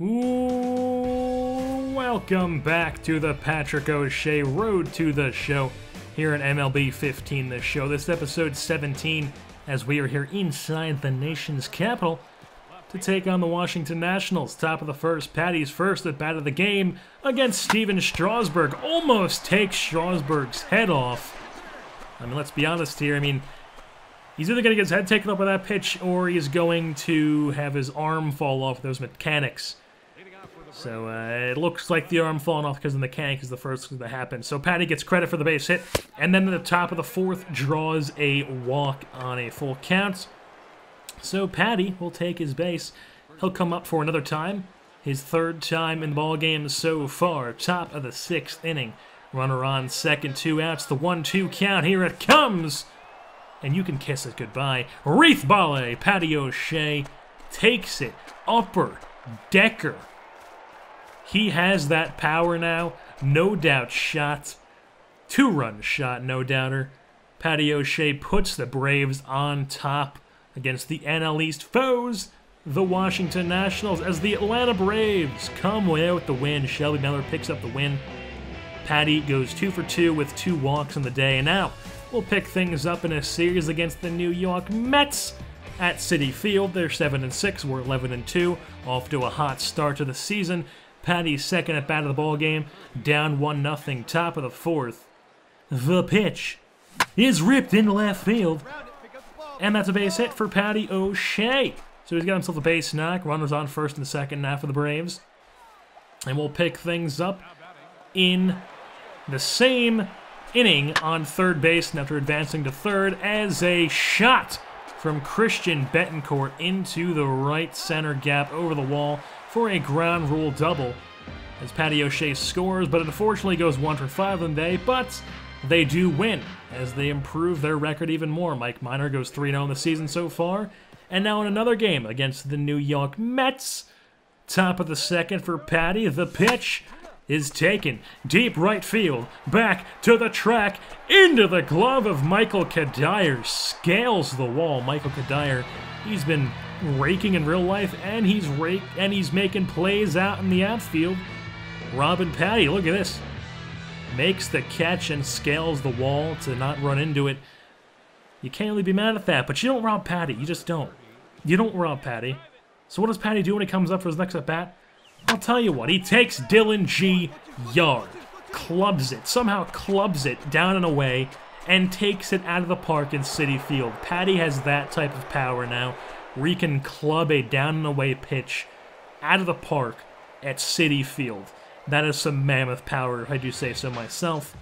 Ooh, welcome back to the Patrick O'Shea Road to the Show here at MLB 15 The Show. This is episode 17 as we are here inside the nation's capital to take on the Washington Nationals. Top of the first, Patty's first at bat of the game against Steven Strasburg. Almost takes Strasburg's head off. I mean, let's be honest here. I mean, he's either going to get his head taken off by that pitch or he's going to have his arm fall off those mechanics. So it looks like the arm falling off because the mechanic is the first thing that happens. So Patty gets credit for the base hit, and then at the top of the fourth draws a walk on a full count. So Patty will take his base. He'll come up for another time. His third time in the ballgame so far. Top of the sixth inning. Runner on second, 2 outs. The 1-2 count. Here it comes. And you can kiss it goodbye. Wreath Volley. Patty O'Shea takes it. Upper decker. He has that power now. No doubt shot. 2-run shot, no doubter. Patty O'Shea puts the Braves on top against the NL East foes, the Washington Nationals, as the Atlanta Braves come away with the win. Shelby Miller picks up the win. Patty goes 2 for 2 with 2 walks in the day. And now we'll pick things up in a series against the New York Mets at Citi Field. They're 7-6. We're 11-2. Off to a hot start to the season. Patty's second at bat of the ball game, down 1-0, top of the fourth. The pitch is ripped into left field, and that's a base hit for Patty O'Shea. So he's got himself a base knock. Runners on first and second now for the Braves. And we'll pick things up in the same inning on third base, and after advancing to third, as a shot from Christian Betancourt into the right center gap over the wall for a ground rule double, as Patty O'Shea scores, but it unfortunately goes 1 for 5 on the day, but they do win, as they improve their record even more. Mike Minor goes 3-0 in the season so far, and now in another game against the New York Mets. Top of the second for Patty. The pitch is taken deep right field, back to the track, into the glove of Michael Kadire, scales the wall. Michael Kadire, he's been raking in real life, and he's making plays out in the outfield. Robin Patty, look at this, makes the catch and scales the wall to not run into it. You can't really be mad at that, but you don't rob Patty. You just don't. You don't rob Patty. So what does Patty do when he comes up for his next at bat? I'll tell you what. He takes Dylan G. Yard, clubs it, somehow clubs it down and away, and takes it out of the park in Citi Field. Patty has that type of power now, where he can club a down and away pitch out of the park at Citi Field. That is some mammoth power, if I do say so myself.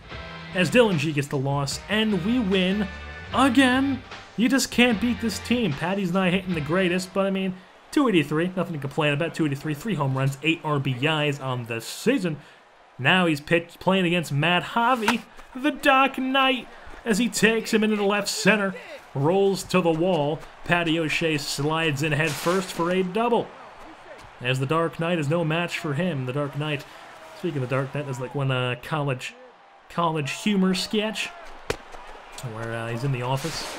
As Dylan G gets the loss, and we win again. You just can't beat this team. Patty's not hitting the greatest, but I mean, 283, nothing to complain about. 283, 3 home runs, 8 RBIs on the season. Now he's playing against Matt Harvey, the Dark Knight, as he takes him into the left center, rolls to the wall. Patty O'Shea slides in head first for a double, as the Dark Knight is no match for him. The Dark Knight, speaking of the Dark Knight, is like one college humor sketch where he's in the office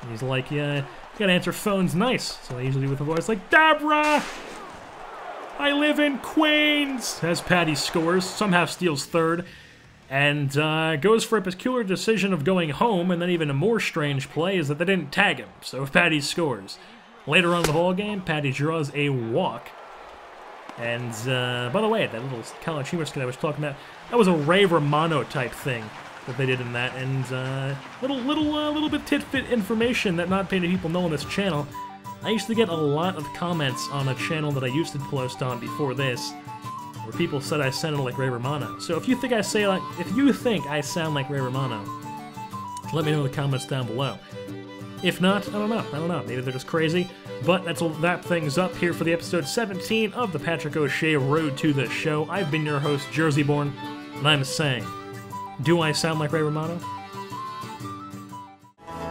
and he's like, yeah, gotta answer phones nice. So I usually with a voice like, Deborah, I live in Queens, as Patty scores, somehow steals third, and goes for a peculiar decision of going home, and then even a more strange play is that they didn't tag him, so Patty scores. Later on in the ballgame, Patty draws a walk. And, by the way, that little college humor skit I was talking about, that was a Ray Romano type thing that they did in that, and little bit tidbit information that not many people know on this channel. I used to get a lot of comments on a channel that I used to post on before this, where people said I sounded like Ray Romano. So if you think I sound like Ray Romano, let me know in the comments down below. If not, I don't know. Maybe they're just crazy. But that'll wrap things up here for the episode 17 of the Patrick O'Shea Road to the Show. I've been your host, JerseyBorn, and I'm saying, do I sound like Ray Romano?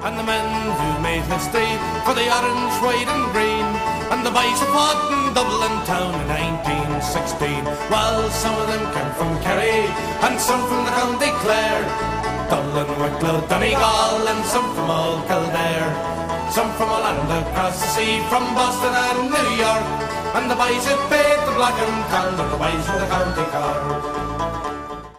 And the men who made history for the orange, white and green, and the boys who fought in Dublin town in 1916. Well, some of them came from Kerry, and some from the County Clare, Dublin, Wicklow, Donegal, and some from old Kildare. Some from a land across the sea, from Boston and New York, and the boys who paid the black and tan, and the boys from the county